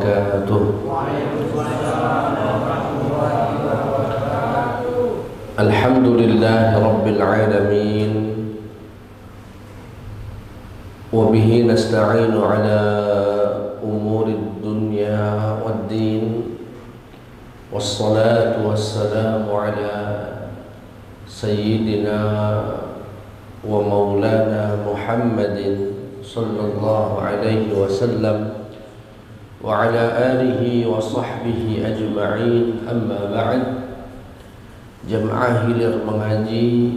wabarakatuh. Alhamdulillahi rabbil alamin. Wa bihi nasta'inu ala umurid dunya waddin. Wassalatu wassalamu ala sayyidina wa maulana Muhammadin sallallahu alaihi wasallam wa ala alihi wa sahbihi ajma'in. Amma ba'd. Jamaah hilir mengaji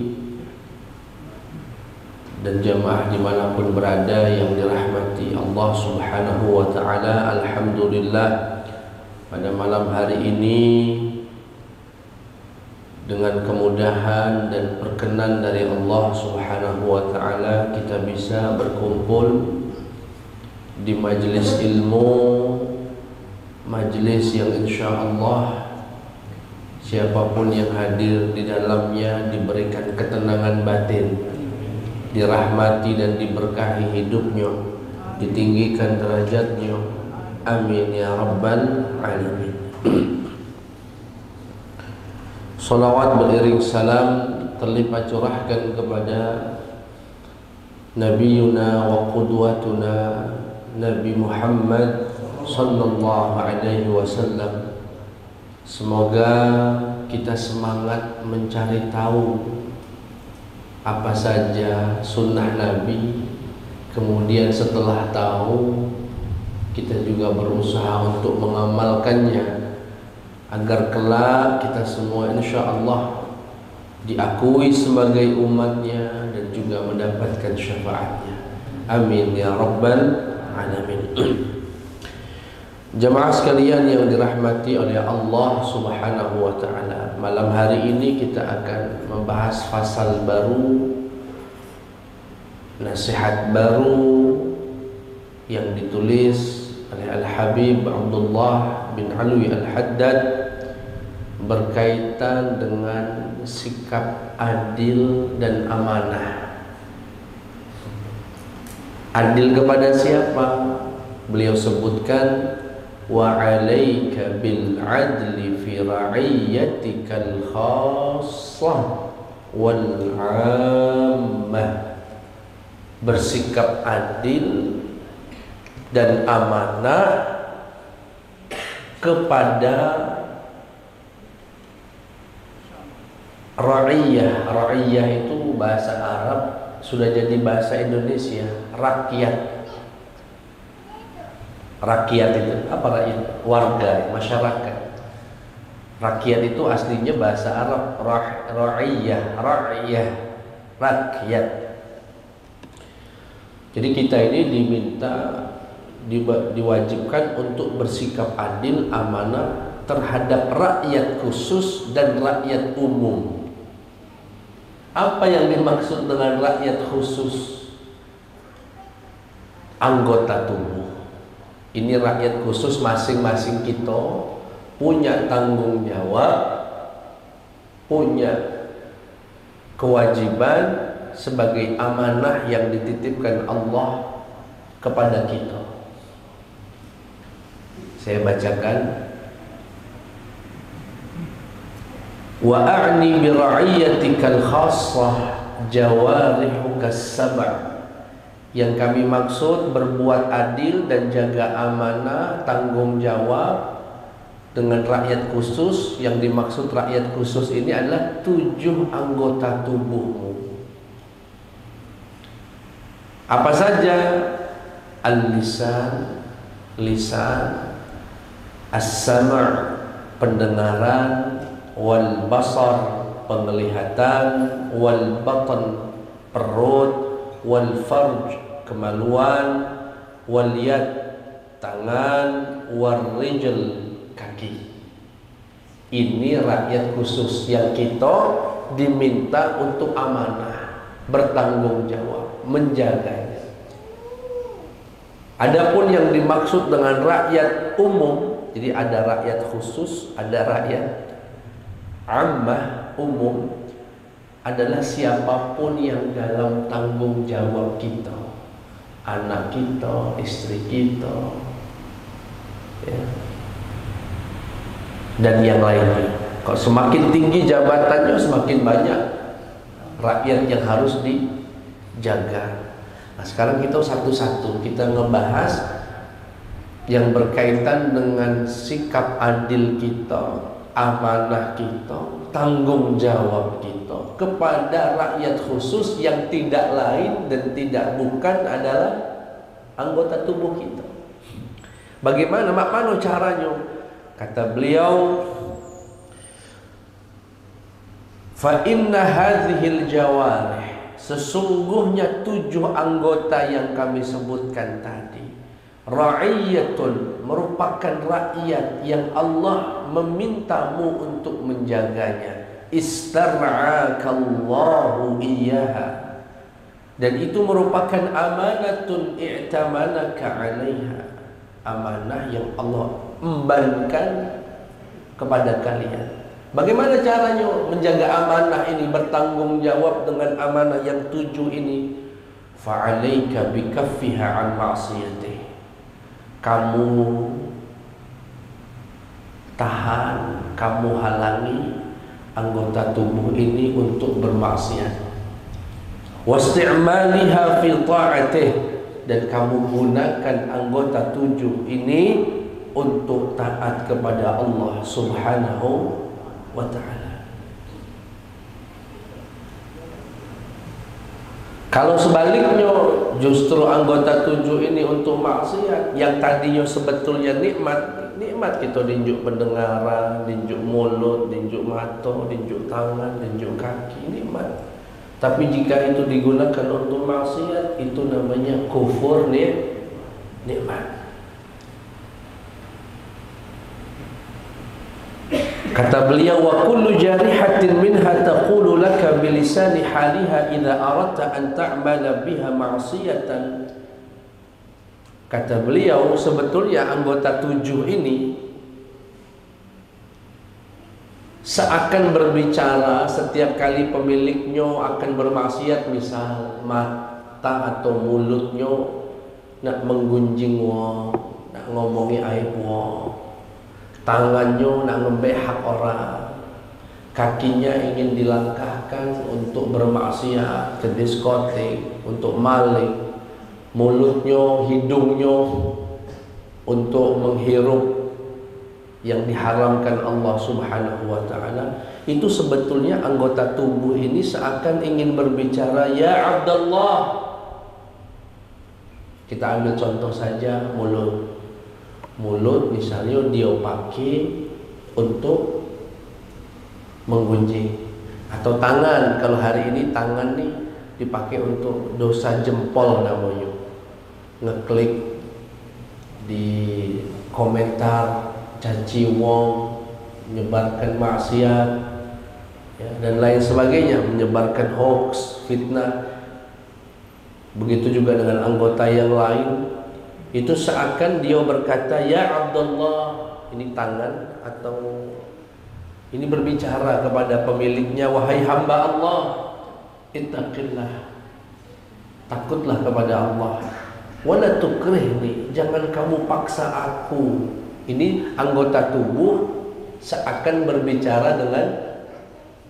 dan jamaah dimanapun berada yang dirahmati Allah subhanahu wa ta'ala, alhamdulillah pada malam hari ini dengan kemudahan dan perkenan dari Allah subhanahu wa ta'ala kita bisa berkumpul di majelis ilmu, majelis yang insyaallah siapapun yang hadir di dalamnya diberikan ketenangan batin, dirahmati dan diberkahi hidupnya, ditinggikan derajatnya. Amin ya rabbal alamin. Salawat beriring salam terlimpah curahkan kepada Nabiyuna wa qudwatuna Nabi Muhammad sallallahu alaihi wasallam. Semoga kita semangat mencari tahu apa saja sunnah Nabi. Kemudian setelah tahu, kita juga berusaha untuk mengamalkannya agar kelak kita semua insyaallah diakui sebagai umatnya dan juga mendapatkan syafaatnya. Amin ya rabbal alamin. Jamaah sekalian yang dirahmati oleh Allah subhanahu wa ta'ala, malam hari ini kita akan membahas fasal baru, nasihat baru yang ditulis oleh Al-Habib Abdullah bin Alwi Al-Haddad berkaitan dengan sikap adil dan amanah. Adil kepada siapa? Beliau sebutkan wa 'alaika bil 'adli fi ra'iyyatikal khassah wal 'ammah. Bersikap adil dan amanah kepada ra'iyah. Ra'iyah itu bahasa Arab, sudah jadi bahasa Indonesia, rakyat. Rakyat itu apa rakyat? Warga, masyarakat. Rakyat itu aslinya bahasa Arab ra'iyah, rakyat. Jadi kita ini diwajibkan untuk bersikap adil, amanah terhadap rakyat khusus dan rakyat umum. Apa yang dimaksud dengan rakyat khusus? Anggota tubuh. Ini rakyat khusus, masing-masing kita punya tanggung jawab, punya kewajiban sebagai amanah yang dititipkan Allah kepada kita. Saya bacakan. Wa a'ni bi ra'iyatikal khassah jawarihuka sab'a. Yang kami maksud berbuat adil dan jaga amanah, tanggung jawab dengan rakyat khusus. Yang dimaksud rakyat khusus ini adalah 7 anggota tubuhmu. Apa saja? Al-lisan, lisan, as-sam', pendengaran, wal basar, penglihatan, wal batan, perut, wal farj, kemaluan, wal yad, tangan, wal rijl, kaki. Ini rakyat khusus yang kita diminta untuk amanah, bertanggung jawab, menjaganya. Adapun yang dimaksud dengan rakyat umum, jadi ada rakyat khusus, ada rakyat ammah, umum, adalah siapapun yang dalam tanggung jawab kita, anak kita, istri kita, ya, dan yang lainnya. Kalau semakin tinggi jabatannya, semakin banyak rakyat yang harus dijaga. Nah, sekarang kita satu-satu kita ngebahas yang berkaitan dengan sikap adil kita, amanah kita, tanggung jawab kita kepada rakyat khusus yang tidak lain dan tidak bukan adalah anggota tubuh kita. Bagaimana, mana caranya? Kata beliau, fa inna hadhil jawarih, sesungguhnya 7 anggota yang kami sebutkan tadi, ra'iyatun, merupakan rakyat yang Allah memintamu untuk menjaganya, istar'akallahu iyyaha, dan itu merupakan amanatun i'tamanaka 'alaiha, amanah yang Allah embankan kepada kalian. Bagaimana caranya menjaga amanah ini, bertanggung jawab dengan amanah yang 7 ini? Fa'alaika bikaffiha 'an ma'siyatih, kamu tahan, kamu halangi anggota tubuh ini untuk bermaksiat. Wasti'maliha fi ta'atih, dan kamu gunakan anggota 7 ini untuk taat kepada Allah Subhanahu wa ta'ala. Kalau sebaliknya, justru anggota 7 ini untuk maksiat, yang tadinya sebetulnya nikmat kita dinjuk pendengaran, dinjuk mulut, dinjuk mata, dinjuk tangan, dinjuk kaki, nikmat. Tapi jika itu digunakan untuk maksiat, itu namanya kufur nikmat. Kata beliau, wa kullu jarihatin minha taqulu laka bilisani haliha idza aradta an ta'mala biha ma'siyatan. Kata beliau, sebetulnya anggota 7 ini seakan berbicara setiap kali pemiliknya akan bermaksiat, misal mata atau mulutnya nak menggunjing wong, nak ngomongi aib wong, tangannya nak ngebehak orang, kakinya ingin dilangkahkan untuk bermaksiat ke diskotik, untuk maling, mulutnya, hidungnya untuk menghirup yang diharamkan Allah Subhanahu wa ta'ala. Itu sebetulnya anggota tubuh ini seakan ingin berbicara, ya Abdullah. Kita ambil contoh saja mulut. Mulut misalnya dia pakai untuk menggunjing, atau tangan, kalau hari ini tangan nih dipakai untuk dosa jempol namanya, ngeklik di komentar, caci wong, menyebarkan maksiat, ya, dan lain sebagainya, menyebarkan hoax, fitnah. Begitu juga dengan anggota yang lain. Itu seakan dia berkata, ya Abdullah, ini tangan atau ini berbicara kepada pemiliknya, wahai hamba Allah, ittaqillah, takutlah kepada Allah, wala tukrihni, jangan kamu paksa aku. Ini anggota tubuh seakan berbicara dengan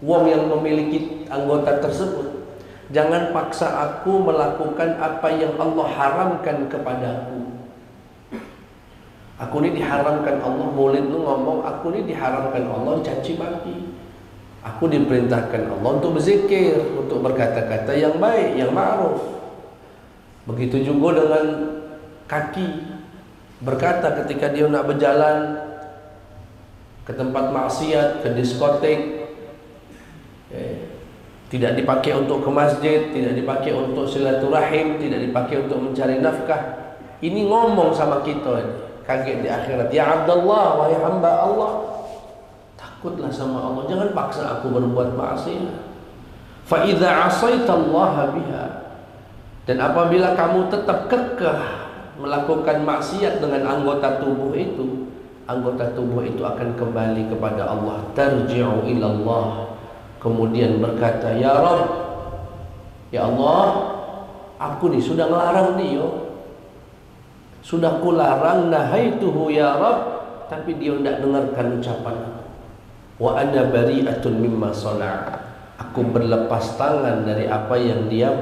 wong yang memiliki anggota tersebut. Jangan paksa aku melakukan apa yang Allah haramkan kepadaku. Aku ini diharamkan Allah, mulut lu ngomong, aku ini diharamkan Allah caci maki. Aku diperintahkan Allah untuk berzikir, untuk berkata-kata yang baik, yang ma'ruf. Begitu juga dengan kaki, berkata ketika dia nak berjalan ke tempat maksiat, ke diskotik, tidak dipakai untuk ke masjid, tidak dipakai untuk silaturahim, tidak dipakai untuk mencari nafkah. Ini ngomong sama kita ini, kaget di akhirat, ya Abdullah, wahai hamba Allah, takutlah sama Allah, jangan paksa aku berbuat maksiat. Fa idza asaitallaha biha, dan apabila kamu tetap kekeh melakukan maksiat dengan anggota tubuh itu, anggota tubuh itu akan kembali kepada Allah, tarji'u ilallah, kemudian berkata, ya Rabb, ya Allah, aku nih sudah ngelarang dia, Sudah kularang, nahaituhu ya Rabb, tapi dia tidak dengarkan ucapan aku. Wa ana bari'atun mimma shana'a. Aku berlepas tangan dari apa yang dia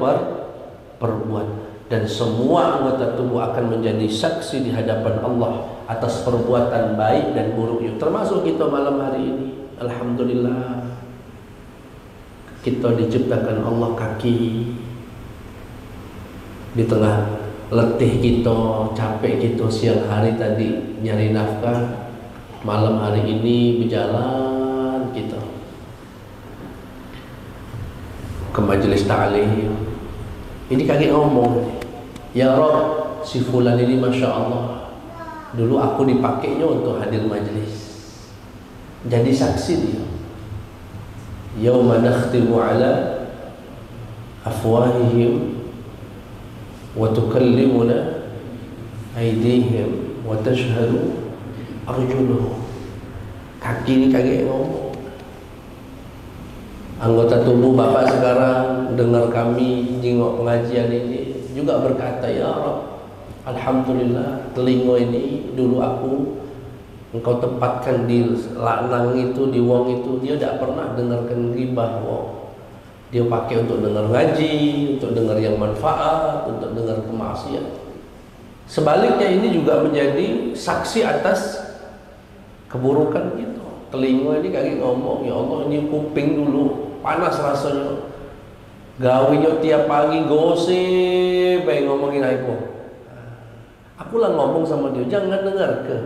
perbuat, dan semua anggota tubuh akan menjadi saksi di hadapan Allah atas perbuatan baik dan buruknya, termasuk kita malam hari ini. Alhamdulillah, kita diciptakan Allah kaki. Di tengah letih kita, capek kita siang hari tadi nyari nafkah, malam hari ini berjalan kita ke majelis ta'lim. Ini kaki ngomong, ya Rob, si fulan ini Masya Allah, dulu aku dipakainya untuk hadir majelis, jadi saksi dia. Yauma nakhtimu ala afwahihim wa tukallimuna aydihim wa tashhadu arjuluhum. Kaki ini kaki ngomong. Anggota tubuh Bapak sekarang dengar kami jengok pengajian ini juga berkata, ya Rabb, alhamdulillah telinga ini dulu engkau tempatkan di lanang itu, di wong itu, dia tidak pernah dengarkan ghibah wong. Dia pakai untuk dengar ngaji, untuk dengar yang manfaat, untuk dengar kemaksiatan. Sebaliknya ini juga menjadi saksi atas keburukan kita. Telinga ini kaki ngomong, ya Allah, ini kuping dulu panas rasanya, gawinya tiap pagi gosip, baik ngomongin aku. Aku lah ngomong sama dia, jangan dengar ke.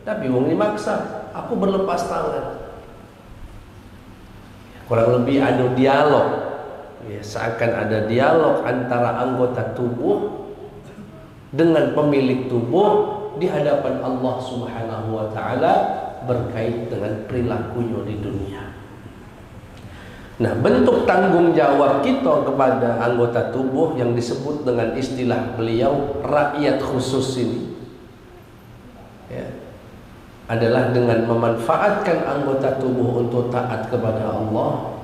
Tapi wong ini maksa, aku berlepas tangan. Kurang lebih ada dialog, ya, seakan ada dialog antara anggota tubuh dengan pemilik tubuh di hadapan Allah Subhanahu wa Ta'ala berkait dengan perilakunya di dunia. Nah, bentuk tanggung jawab kita kepada anggota tubuh yang disebut dengan istilah beliau rakyat khusus ini, ya, adalah dengan memanfaatkan anggota tubuh untuk taat kepada Allah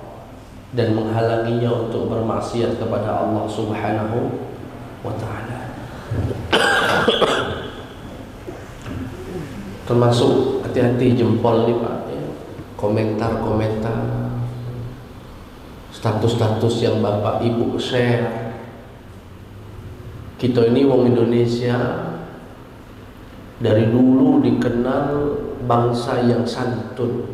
dan menghalanginya untuk bermaksiat kepada Allah Subhanahu wa Ta'ala. Termasuk hati-hati jempol nih Pak, ya. Komentar-komentar, status-status yang Bapak Ibu share. Kita ini wong Indonesia dari dulu dikenal bangsa yang santun,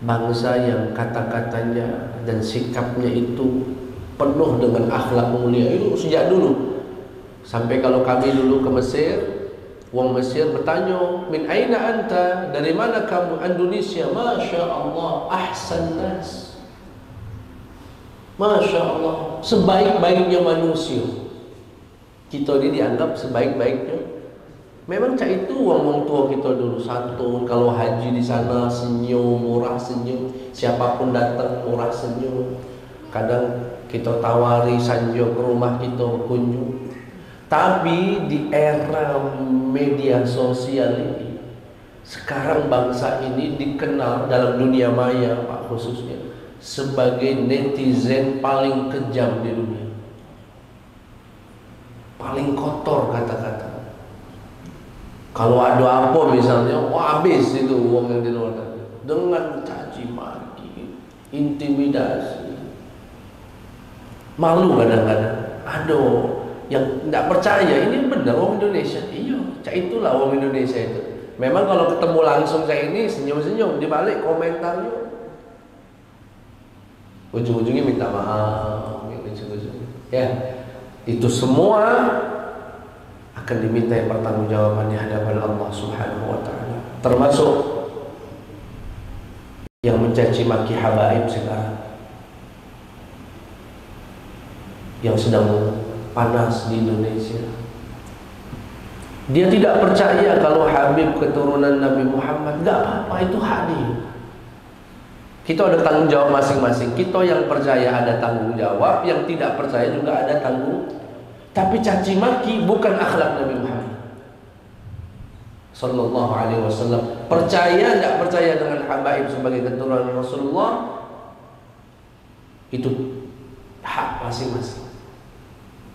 bangsa yang kata-katanya dan sikapnya itu penuh dengan akhlak mulia. Itu sejak dulu. Sampai kalau kami dulu ke Mesir, wong Mesir bertanya, min aina anta, dari mana kamu? Indonesia. Masya Allah, ahsan nas, Masya Allah, sebaik-baiknya manusia. Kita ini dianggap sebaik-baiknya. Memang cak itu wong tua kita dulu santun. Kalau haji di sana senyum, murah senyum. Siapapun datang murah senyum. Kadang kita tawari sanjo ke rumah kita berkunjung. Tapi di era media sosial ini, sekarang bangsa ini dikenal dalam dunia maya Pak khususnya sebagai netizen paling kejam di dunia, paling kotor kata-kata. Kalau ada apa misalnya, wah habis itu uang yang dikeluarkan dengan caci maki, intimidasi. Malu kadang-kadang. Ada yang tidak percaya ini benar orang Indonesia. Iya, cak itulah orang Indonesia itu. Memang kalau ketemu langsung kayak ini senyum-senyum, dibalik komentarnya ujung-ujungnya minta maaf, ya, itu semua akan diminta pertanggungjawaban di hadapan Allah Subhanahu wa Ta'ala. Termasuk yang mencaci maki habaib sekarang, yang sedang panas di Indonesia. Dia tidak percaya kalau Habib keturunan Nabi Muhammad. Gak apa-apa, itu hak dia. Kita ada tanggung jawab masing-masing. Kita yang percaya ada tanggung jawab, yang tidak percaya juga ada tanggung. Tapi caci maki bukan akhlak Nabi Muhammad Sallallahu Alaihi Wasallam. Percaya tidak percaya dengan habaib sebagai keturunan Rasulullah, itu hak masing-masing.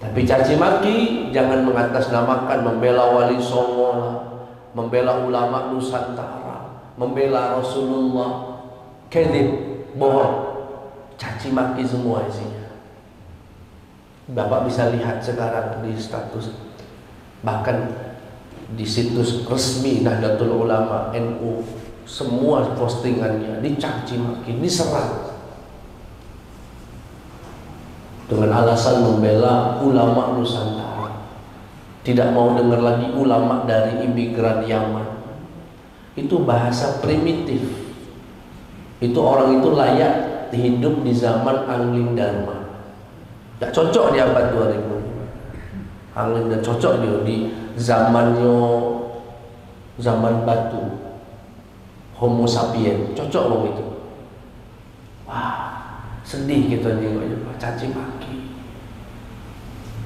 Tapi caci maki jangan mengatasnamakan membela Wali Songo, membela ulama Nusantara, membela Rasulullah. Kedip, bohong, caci maki semua isinya. Bapak bisa lihat sekarang di status, bahkan di situs resmi Nahdlatul Ulama NU, semua postingannya dicaci maki, diserang dengan alasan membela ulama Nusantara. Tidak mau dengar lagi ulama dari imigran Yaman. Itu bahasa primitif. Itu orang itu layak hidup di zaman Angling Dharma. Tidak cocok di abad 2000. Angling dan cocok dia di zamannya, zaman batu, Homo sapien, cocok loh itu. Wah, sedih kita nengoknya, caci maki.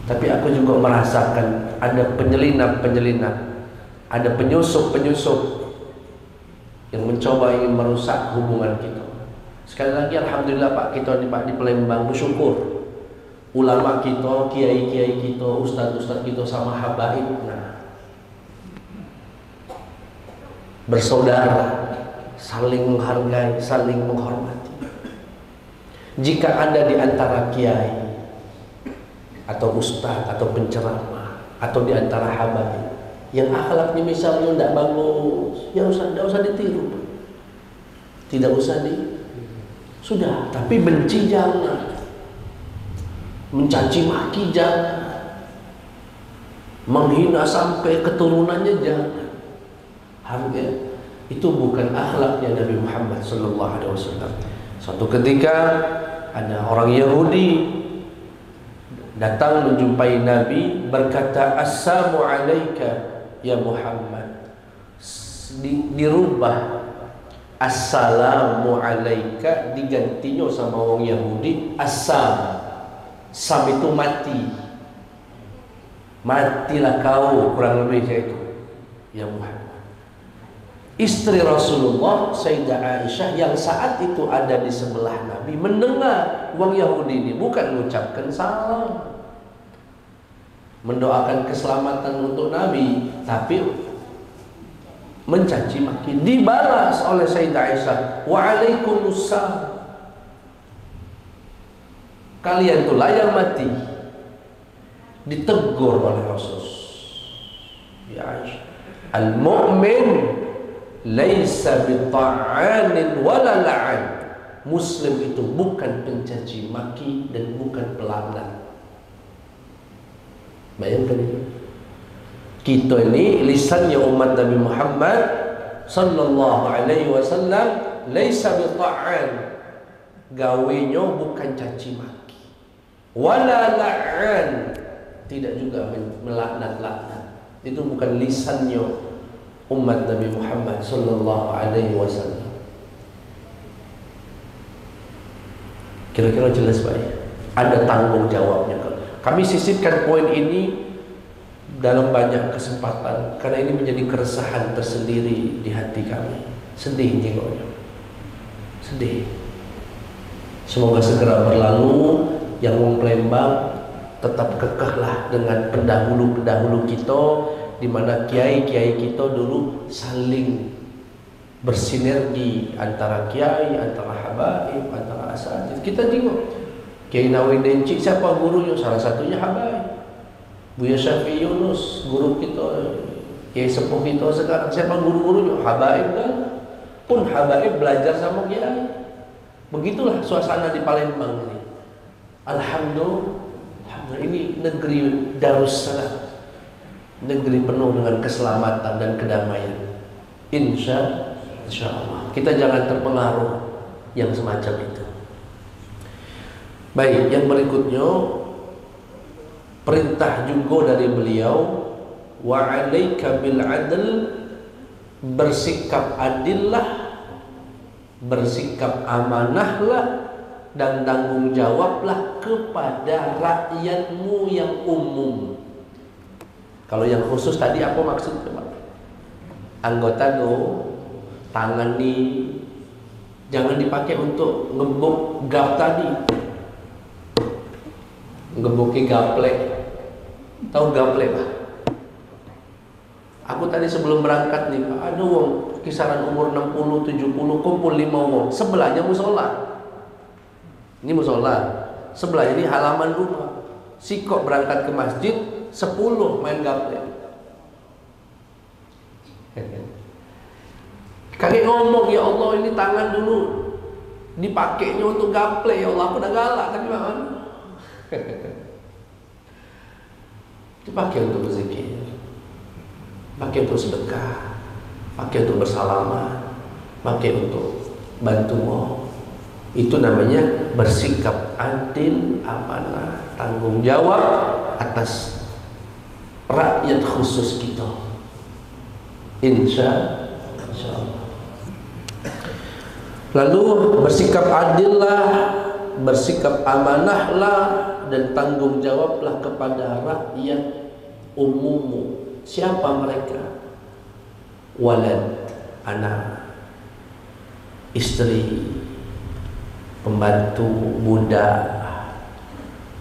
Tapi aku juga merasakan ada penyelinap, ada penyusup yang mencoba ingin merusak hubungan kita. Sekali lagi alhamdulillah Pak, kita di Palembang bersyukur. Ulama kita, kiai-kiai kita, ustaz-ustaz kita sama habaib, nah, bersaudara, saling menghargai, saling menghormati. Jika ada di antara kiai atau ustaz atau penceramah atau di antara habaib yang akhlaknya misalnya tidak bagus, ya tidak usah ditiru, tidak usah sudah. Tapi benci jangan, mencaci maki jangan, menghina sampai keturunannya jangan. Harga itu bukan akhlaknya Nabi Muhammad SAW. Suatu ketika ada orang Yahudi datang menjumpai Nabi, berkata, "Assalamu alayka ya Muhammad." Dirubah assalamu alayka, digantinya sama orang Yahudi assam. Sam itu mati, matilah kau, kurang lebih kayak itu ya Muhammad. Istri Rasulullah Sayyidah Aisyah yang saat itu ada di sebelah Nabi mendengar orang Yahudi ini bukan mengucapkan salam, mendoakan keselamatan untuk Nabi, tapi mencaci maki. Dibalas oleh Sayyidah Aisyah, "Waalaikumsalam." Kalian itulah yang mati. Ditegur oleh Rasul. Ya Aisyah, al-mu'min laisa bita'anin wala la'an. Muslim itu bukan pencaci maki dan bukan pelaknat. Bayangkan ini. Kita ini lisannya umat Nabi Muhammad sallallahu alaihi wasallam laisa bita'an. Gawenya bukan caci maki. Wala la'an, tidak juga melaknat-laknat. Itu bukan lisannya umat Nabi Muhammad sallallahu alaihi wasallam. Kira-kira jelas Pak ya? Ada tanggung jawabnya. Kami sisipkan poin ini dalam banyak kesempatan karena ini menjadi keresahan tersendiri di hati kami. Sedih jengoknya, sedih. Semoga segera berlalu. Yang orang Palembang tetap kekehlah dengan pendahulu-pendahulu kita, di mana kiai-kiai kita dulu saling bersinergi antara kiai, antara habaib, antara asatidz. Kita tengok Kiai Nawawi Denci, siapa gurunya? Salah satunya habaib. Buya Syafi'i Yunus, guru kita, kiai sepuh kita sekarang, siapa guru-gurunya? Habaib kan? Pun habaib belajar sama kiai. Begitulah suasana di Palembang ini. Alhamdulillah, ini negeri Darussalam, negeri penuh dengan keselamatan dan kedamaian. Insya Allah kita jangan terpengaruh yang semacam itu. Baik, yang berikutnya perintah juga dari beliau, wa 'alaika bil 'adl, bersikap adillah, bersikap amanahlah dan tanggung jawablah kepada rakyatmu yang umum. Kalau yang khusus tadi apa maksudnya Pak? Anggota tangani, jangan dipakai untuk ngebuk gap tadi, ngebuki gaplek, Tahu gaple Pak? Aku tadi sebelum berangkat nih Pak, ada wong kisaran umur 60, 70 kumpul 5 wong. Sebelahnya musola. Ini musola. Sebelahnya ini halaman rumah. Si kok berangkat ke masjid 10 main gaple. Kakek ngomong, ya Allah ini tangan dulu dipakainya untuk gaple, ya Allah aku udah galak tapi mana? Dipakai untuk berzikir, pakai untuk sedekah, pakai untuk bersalaman, pakai untuk bantu orang. Itu namanya bersikap adil, amanah, tanggung jawab atas rakyat khusus kita. Insya Allah. Lalu bersikap adillah, bersikap amanahlah, dan tanggung jawablah kepada rakyat umummu. Siapa mereka? Walad, anak, istri, pembantu, budak,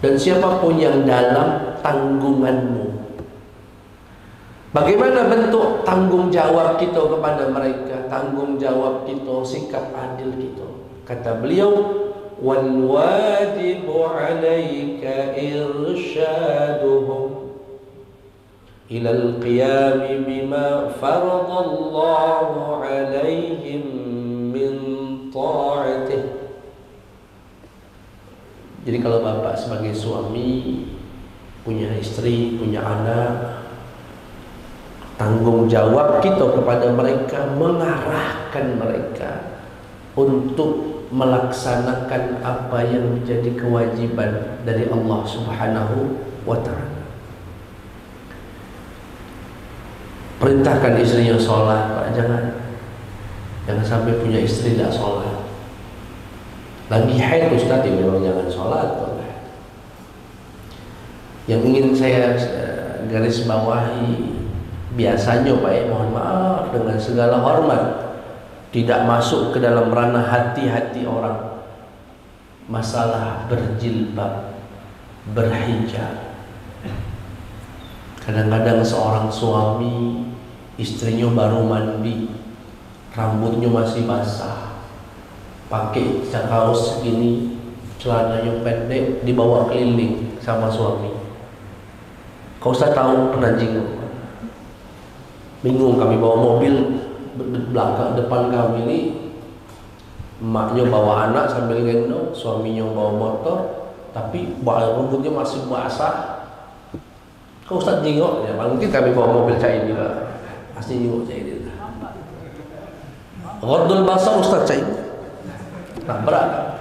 dan siapapun yang dalam tanggunganmu. Bagaimana bentuk tanggung jawab kita kepada mereka? Tanggung jawab kita, sikap adil kita. Kata beliau, wal wajibu 'alaika irsyaduhum ila al-qiyam bima faradallahu 'alaihim min ta'atih. Jadi kalau bapak sebagai suami punya istri, punya anak, tanggung jawab kita kepada mereka, mengarahkan mereka untuk melaksanakan apa yang menjadi kewajiban dari Allah Subhanahu wa ta'ala. Perintahkan istrinya sholat, Pak, jangan sampai punya istri tidak sholat. Lagi haid Ustaz, ya memang jangan sholat. Yang ingin saya garis bawahi, biasanya Pak, mohon maaf dengan segala hormat, tidak masuk ke dalam ranah hati-hati orang masalah berjilbab, berhijab. Kadang-kadang seorang suami, istrinya baru mandi, rambutnya masih basah, pakai kaos segini, celananya pendek, dibawa keliling sama suami. Kau usah tahu pernah jinggung. Bingung kami bawa mobil belakang depan kami ini, emaknya bawa anak sambil gendong, suaminya bawa motor, tapi rambutnya masih basah. Kau Ustaz jingok ya, mungkin kami bawa mobil cai ini lah, pasti jingok cai ini. Ghadul basar Ustaz cai, tak berat.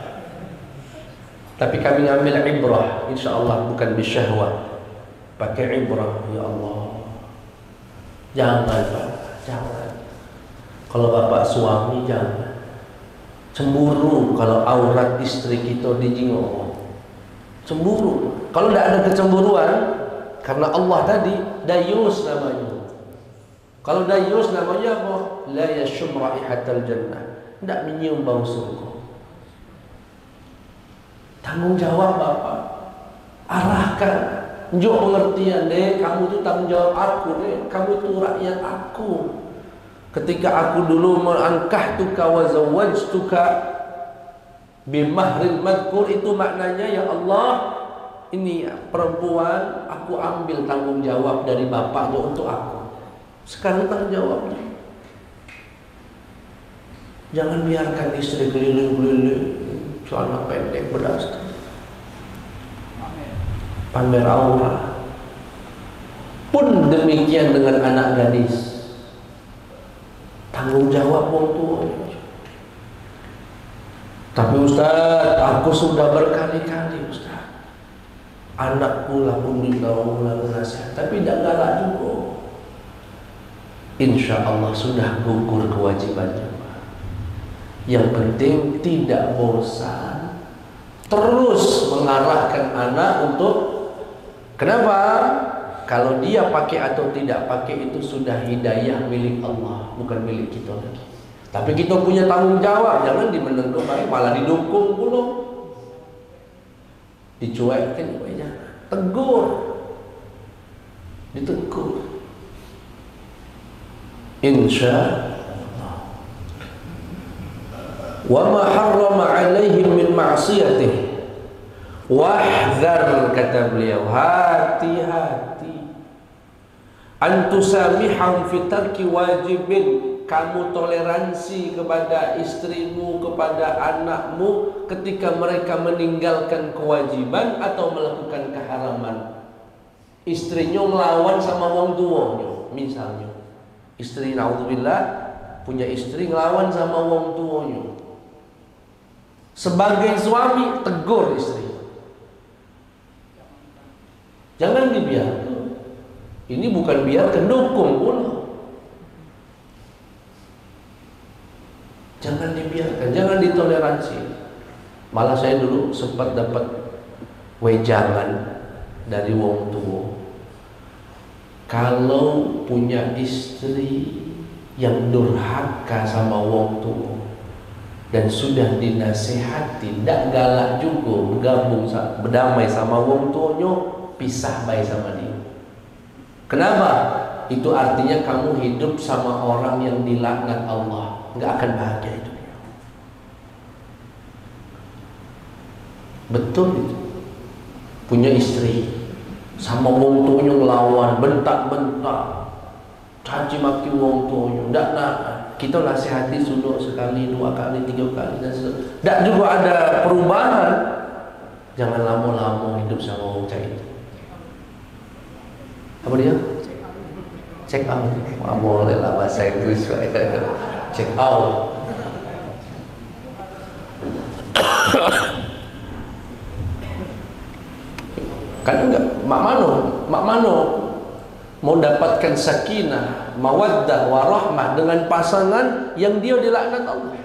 Tapi kami ngambil ibrah, insya Allah bukan bisyahwat, pakai ibrah. Ya Allah, jangan Pak, jangan. Kalau bapak suami jangan cemburu kalau aurat istri kita dijingok. Cemburu. Kalau tidak ada kecemburuan, karena Allah tadi dayus namanya. Kalau dayus namanya apa? La yashum raihatal jannah. Tidak menyium bau surga. Tanggung jawab bapak. Arahkan. Unjuk pengertian, deh, kamu itu tanggung jawab aku, deh. Kamu itu rakyat aku. Ketika aku dulu mengangkahtuka wa zawwajtuka bimahril madkur, itu maknanya ya Allah, ini perempuan aku ambil tanggung jawab dari bapaknya untuk aku. Sekarang tanggung jawabnya. Jangan biarkan istri keliling-keliling celana pendek beras, pamer aurat. Pun demikian dengan anak gadis. Tanggung jawab wong tua. Tapi Ustaz, aku sudah berkali-kali Ustaz, anakku lah pun dibawa lalu nasihat, tapi tidak galak juga. Insya Allah sudah gugur kewajibannya. Yang penting tidak bosan, terus mengarahkan anak untuk, kenapa? Kalau dia pakai atau tidak pakai itu sudah hidayah milik Allah, bukan milik kita lagi. Tapi kita punya tanggung jawab, jangan dimenengkan baik, malah didukung pula. Dicuekin, tegur. ditegur. Insya wa ma harrama alaihim min ma'siyatih wahdhar, kata beliau, hati-hati antusamiham fi tarki wajibin, kamu toleransi kepada istrimu, kepada anakmu ketika mereka meninggalkan kewajiban atau melakukan keharaman. Istrinya ngelawan sama wong tuanya, misalnya istri, naudzubillah, punya istri ngelawan sama wong tuanya. Sebagai suami, tegur istri, jangan dibiarkan. Ini bukan biarkan, dukung pula. Jangan dibiarkan, jangan ditoleransi. Malah saya dulu sempat dapat wejangan dari wong tua, kalau punya istri yang durhaka sama wong tua dan sudah dinasehati, tidak galak juga, bergabung berdamai sama wong tuanya, pisah baik sama dia. Kenapa? Itu artinya kamu hidup sama orang yang dilaknat Allah, nggak akan bahagia itu. Betul itu. Punya istri sama wong tuanya ngelawan, bentak-bentak, caci maki wong tuanya, ndak nak. Kita nasihati sudah sekali, 2 kali, 3 kali dan seterusnya, ndak juga ada perubahan. Jangan lama-lama hidup sama wong cai itu. Apa dia? Check out. Wah, boleh lah bahasa Inggris. Check out. Kan enggak, mak mano mau dapatkan sakinah, mawaddah, warahmah dengan pasangan yang dia dilaknat Allah.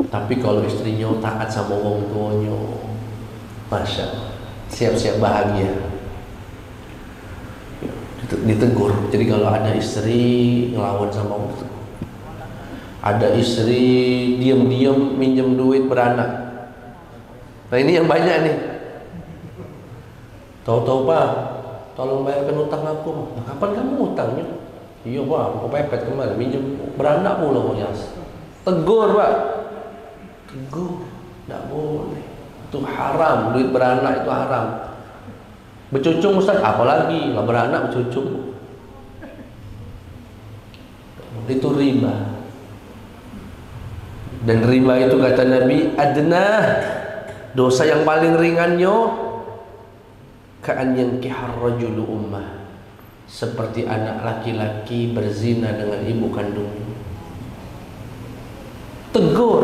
Tapi kalau istrinya taat sama wong tuanya, masya Allah, siap-siap bahagia. Ditegur. Jadi kalau ada istri ngelawan sama wong tua, ada istri diam-diam minjem duit beranak. Nah ini yang banyak nih. Tahu-tahu Pak, tolong bayarkan utang aku. Nah, kapan kamu utangnya? Iya Pak, aku pepet kemarin minjem beranak pula punya. Tegur Pak. Tegur, tidak boleh. Itu haram, duit beranak itu haram. Bercucung Ustaz, apalagi lah beranak bercucung. Itu riba. Dan riba itu kata Nabi, adnah, dosa yang paling ringannya, ka'an yankihar rajulu ummah, seperti anak laki-laki berzina dengan ibu kandungnya. Tegur,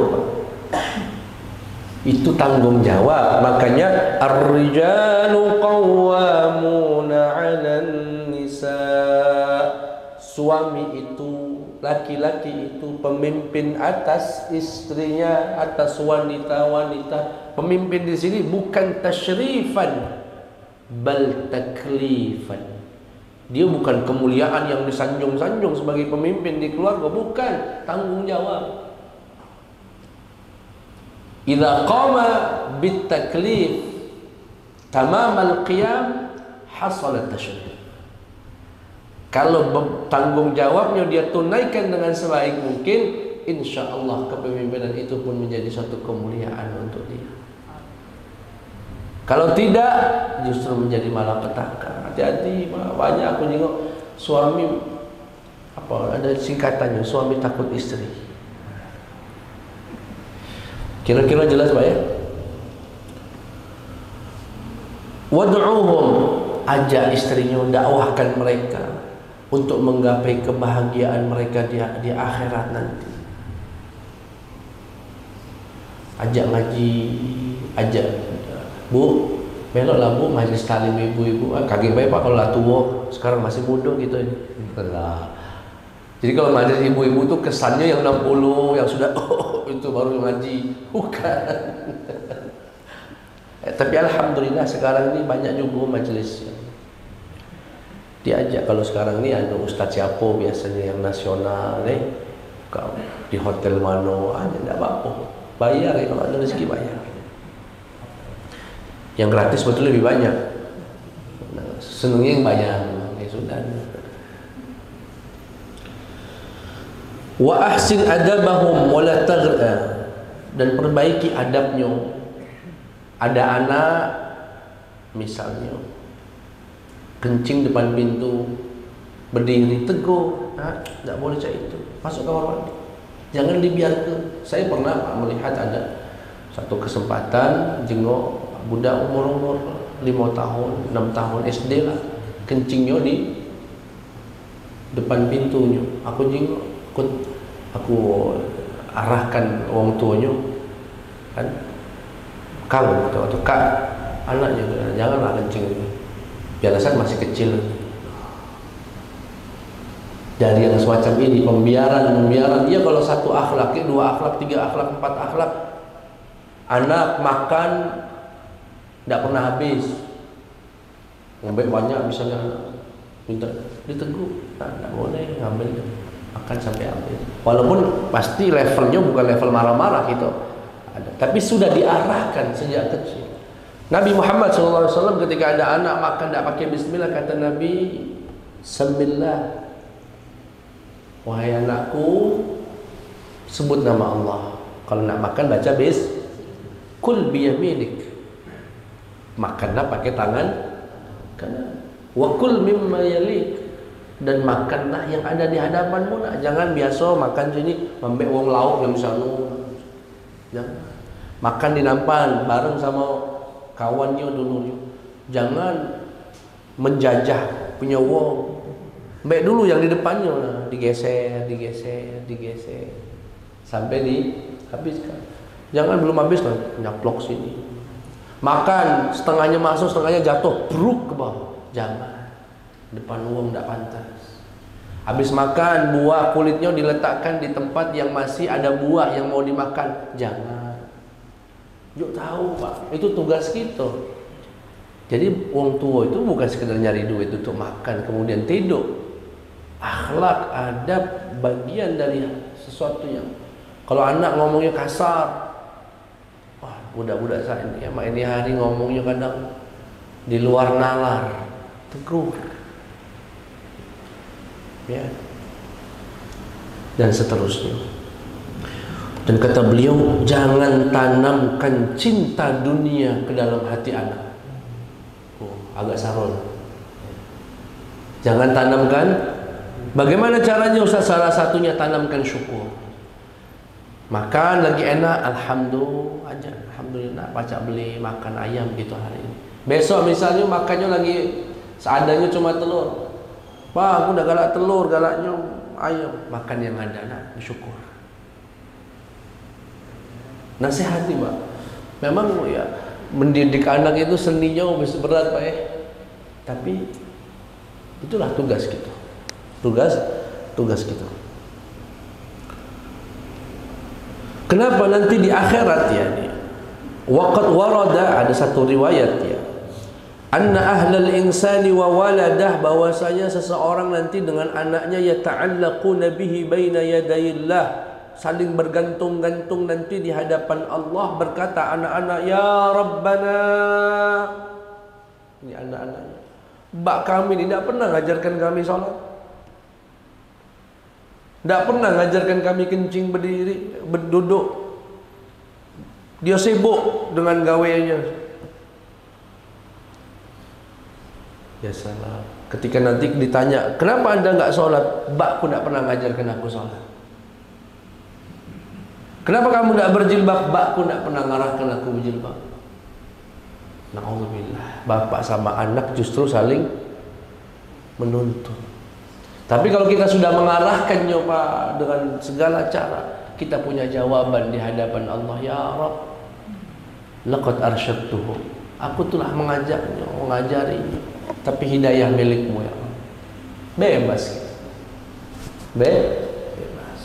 itu tanggung jawab. Makanya ar-rijalu qawwamuna 'alan nisa, suami itu, laki-laki itu pemimpin atas istrinya, atas wanita-wanita. Pemimpin di sini bukan tasyrifan, bal taklifan. Dia bukan kemuliaan yang disanjung-sanjung sebagai pemimpin di keluarga, bukan, tanggung jawab. Idza qama bit taklif tamam al-qiyam hasala tasyrif. Kalau tanggung jawabnya dia tunaikan dengan sebaik mungkin, insya Allah kepemimpinan itu pun menjadi suatu kemuliaan untuk dia. Kalau tidak, justru menjadi malapetaka. Hati-hati, banyak aku nengok suami, ada singkatannya, suami takut istri. Kira-kira jelas Pak ya? Wad'uhum, ajak istrinya, dakwahkan mereka untuk menggapai kebahagiaan mereka di akhirat nanti. Ajak ngaji, ajak, Bu, beloklah Bu majelis talim ibu-ibu. Kaget baik Pak kalau lah tua, sekarang masih muda gitu ini. Jadi kalau majelis ibu-ibu tuh kesannya yang 60, yang sudah itu baru ngaji, bukan. Tapi alhamdulillah sekarang ini banyak juga majelisnya. Diajak, kalau sekarang ini ada Ustadz siapa biasanya yang nasional nih, di hotel mana aja, tidak apa-apa, bayar ya, kalau ada rezeki bayar. Yang gratis betul lebih banyak. Nah, senengnya yang banyak. Ya sudah. Wa ahsin adabahum wa la taghra, dan perbaiki adabnya. Ada anak misalnya kencing depan pintu, berdiri tegur, tidak boleh cak itu, masuk kamar mandi, jangan dibiarkan. Saya pernah melihat ada satu kesempatan jenguk budak umur 5 tahun, 6 tahun SD lah, kencingnya di depan pintunya. Aku jenguk, aku arahkan orang tuanya, kan, kau atau kak, anaknya janganlah kencing, biasa masih kecil. Dari yang semacam ini, pembiaran. Dia kalau 1 akhlak, 2 akhlak, 3 akhlak, 4 akhlak, anak makan tidak pernah habis, ngombe banyak misalnya, minta ditegur, tidak boleh ngambil, makan sampai habis. Walaupun pasti levelnya bukan level marah-marah gitu, ada, tapi sudah diarahkan sejak kecil. Nabi Muhammad SAW ketika ada anak makan tidak pakai bismillah, kata Nabi, "Samillah, wahai anakku, sebut nama Allah. Kalau nak makan baca kul biyaminik, makanlah pakai tangan kanan. Wa kul mimma yalik, dan makanlah yang ada di hadapanmu. Nak jangan biasa makan sini ambek wong lauk yang misalnya, jangan makan di nampan bareng sama kawannya dulu. Jangan menjajah punya wong. Baik dulu yang di depannya, nah, digeser sampai dihabiskan. Jangan belum habis lah nyaplok sini. Makan setengahnya masuk, setengahnya jatuh, bruk ke bawah. Jangan. Depan wong tidak pantas. Habis makan, buah kulitnya diletakkan di tempat yang masih ada buah yang mau dimakan. Jangan. Yuk tahu Pak, itu tugas kita. Jadi wong tua itu bukan sekedar nyari duit untuk makan kemudian tidur. Akhlak, adab bagian dari sesuatu yang, kalau anak ngomongnya kasar, wah budak-budak saya ini hari ngomongnya kadang di luar nalar, tegur, ya, dan seterusnya. Dan kata beliau, jangan tanamkan cinta dunia ke dalam hati anak. Agak sarul. Jangan tanamkan. Bagaimana caranya Ustaz? Salah satunya tanamkan syukur. Makan lagi enak, alhamdulillah, baca beli makan ayam gitu hari ini. Besok misalnya makannya lagi seadanya cuma telur. Pak, aku udah galak telur, galaknya ayam. Makan yang ada, nak, bersyukur. Nasihati Pak. Memang ya mendidik anak itu seninya berat Pak ya. Tapi itulah tugas kita. Tugas kita. Kenapa nanti di akhirat ya nih? Waqad warada, ada satu riwayat ya. Anna ahlal insani wa waladah, bahwasanya seseorang nanti dengan anaknya yata'allaquna bihi baina yadayillah, saling bergantung-gantung nanti di hadapan Allah. Berkata anak-anak, ya Rabbana, ini anak-anaknya, bak kami ini tidak pernah ngajarkan kami sholat, tidak pernah ngajarkan kami kencing berdiri, berduduk, dia sibuk dengan gawainya. Ya salah. Ketika nanti ditanya, kenapa anda nggak sholat? Bakku tidak pernah ngajarkan aku sholat. Kenapa kamu tidak berjilbab? Bakku tidak pernah ngarahkan aku berjilbab. Na'udzubillah. Bapak sama anak justru saling menuntut. Tapi kalau kita sudah mengarahkannya Pak dengan segala cara, kita punya jawaban di hadapan Allah. Ya Rabb, laqad arsyadtuhu, aku telah mengajaknya, mengajarinya, tapi hidayah milikmu ya Allah. Bebas kita. Bebas.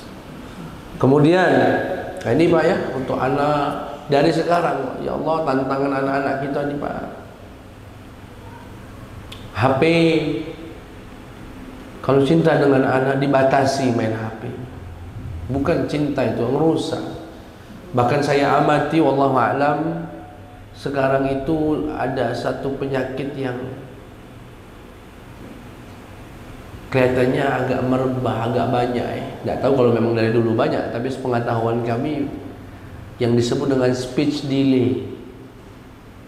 Kemudian nah ini Pak ya, untuk anak dari sekarang, ya Allah, tantangan anak-anak kita nih Pak. HP, kalau cinta dengan anak dibatasi main HP. Bukan cinta itu, ngerusak. Bahkan saya amati, wallahu a'lam, sekarang itu ada satu penyakit yang kelihatannya agak merebah, agak banyak Nggak tahu kalau memang dari dulu banyak, tapi sepengetahuan kami yang disebut dengan speech delay,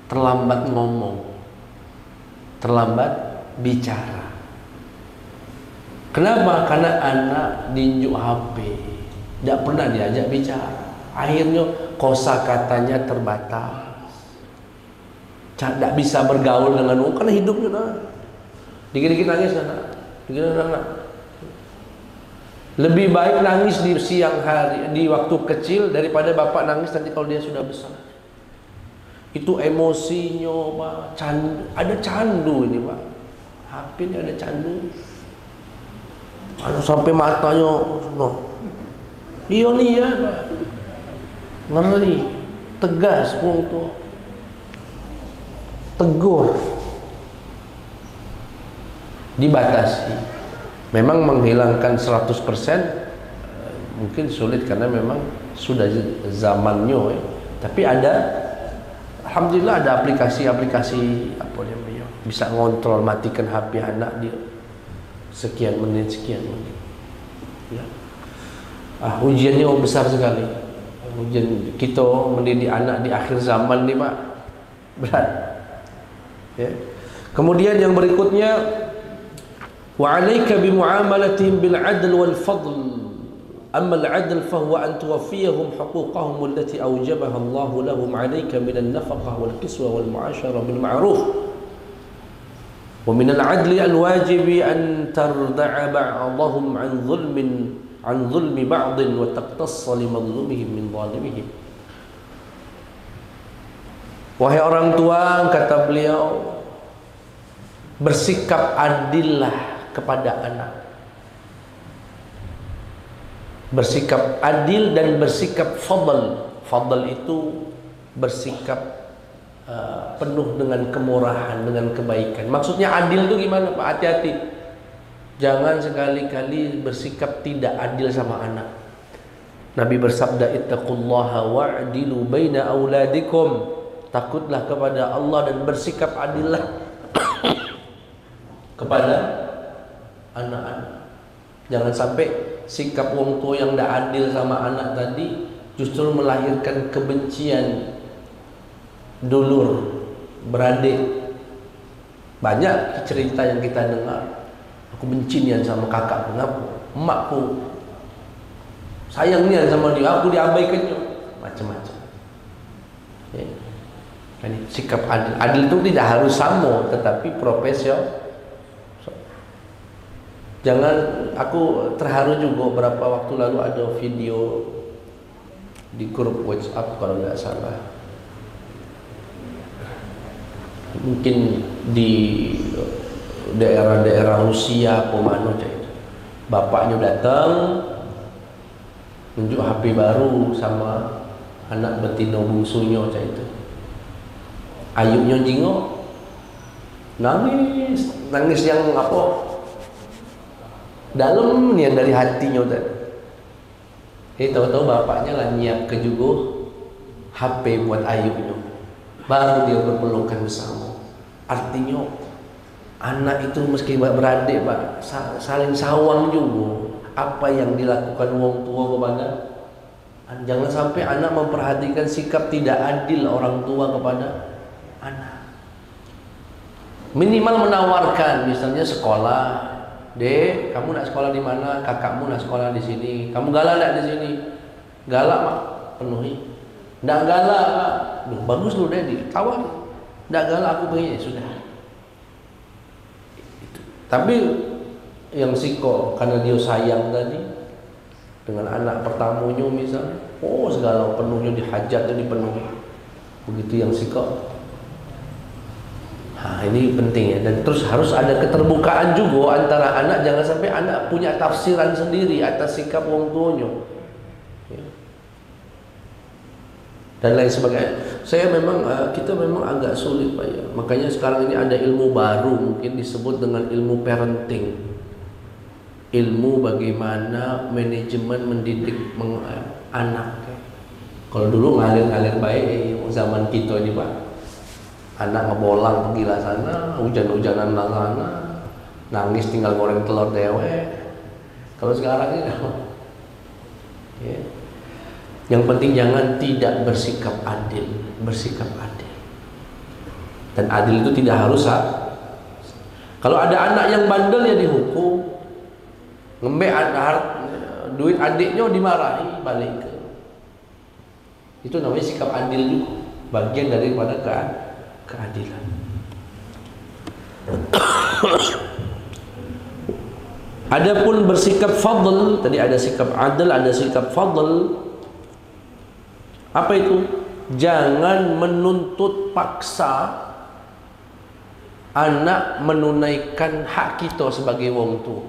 terlambat ngomong, terlambat bicara. Kenapa? Karena anak diinjuk HP, tidak pernah diajak bicara. Akhirnya kosakatanya terbatas, tidak bisa bergaul dengan orang karena hidupnya dikit-dikit nangis anak. Lebih baik nangis di siang hari, di waktu kecil, daripada bapak nangis nanti kalau dia sudah besar. Itu emosinya Pak, ada candu ini Pak. HP ini ada candu. Sampai matanya iya Pak. Ngeri, tegas pun tuh. Tegur. Dibatasi. Memang menghilangkan 100% mungkin sulit karena memang sudah zamannya Tapi ada, alhamdulillah ada aplikasi-aplikasi apa namanya, bisa ngontrol matikan HP anak dia sekian menit ya. Ujiannya besar sekali. Ujian kita mendidik anak di akhir zaman nih Pak, berat ya. Kemudian yang berikutnya, وعليك بمعاملتهم بالعدل والفضل أما العدل فهو أن توفيهم حقوقهم التي أوجبها الله لهم عليك من النفقة والكسوة والمعاشرة بالمعروف ومن العدل الواجب أن تردع بعضهم عن ظلم بعض وتقتص لمظلومهم من ظالمهم. Wahai orang tua, kata beliau, bersikap adillah kepada anak. Bersikap adil dan bersikap fadl. Fadl itu bersikap penuh dengan kemurahan, dengan kebaikan. Maksudnya adil itu gimana Pak? Hati-hati, jangan sekali-kali bersikap tidak adil sama anak. Nabi bersabda, ittaqullaha wa'dilu baina auladikum. Takutlah kepada Allah dan bersikap adillah kepada anak-anak. Jangan sampai sikap wong tua yang tidak adil sama anak tadi justru melahirkan kebencian dulur, beradik. Banyak cerita yang kita dengar, aku benci nian sama kakakku, emakku sayang nian sama dia, aku diabaikannya, macam-macam ya. Ini sikap adil. Adil itu tidak harus sama, tetapi profesional. Jangan, aku terharu juga beberapa waktu lalu ada video di grup WhatsApp kalau nggak salah, mungkin di daerah-daerah Rusia apa mana itu. Bapaknya datang nunjuk HP baru sama anak betina bungsunya itu. Ayunya jingok, nangis yang apa? Dalam yang dari hatinya tadi. Tahu-tahu bapaknya lah nyiap ke juga HP buat ayunya. Baru dia berpelukan bersama. Artinya anak itu meski beradik Pak, saling sawang juga apa yang dilakukan wong tua kepada. Jangan sampai anak memperhatikan sikap tidak adil orang tua kepada anak. Minimal menawarkan, misalnya sekolah. Dek, kamu nak sekolah di mana? Kakakmu nak sekolah di sini. Kamu galak nak di sini? Galak Mak, penuhi. Ndak galak Pak. Bagus lu Dedi, kawan. Ndak galak aku pergi, sudah. Itu. Tapi yang siko karena dia sayang tadi dengan anak pertamanya misalnya, segala penuhnya dihajat dan dipenuhi. Begitu yang siko. Nah, ini penting ya, dan terus harus ada keterbukaan juga antara anak. Jangan sampai anak punya tafsiran sendiri atas sikap wong tuanya ya. Dan lain sebagainya. Kita memang agak sulit Pak ya. Makanya sekarang ini ada ilmu baru, mungkin disebut dengan ilmu parenting. Ilmu bagaimana manajemen mendidik anak. Kalau dulu ngalir-ngalir baik zaman kita ini Pak, Anak ngebolang pergi lah sana, hujan-hujanan lah sana, nangis tinggal goreng telur dewek. Kalau sekarang ini ya. Yang penting jangan tidak bersikap adil, bersikap adil. Dan adil itu tidak harus kalau ada anak yang bandel ya dihukum. Ngembek duit adiknya dimarahi balik ke. Itu namanya sikap adil juga, bagian daripada keadilan. Adapun bersikap fadl, tadi ada sikap adil, ada sikap fadl. Apa itu? Jangan menuntut paksa anak menunaikan hak kita sebagai wong tua.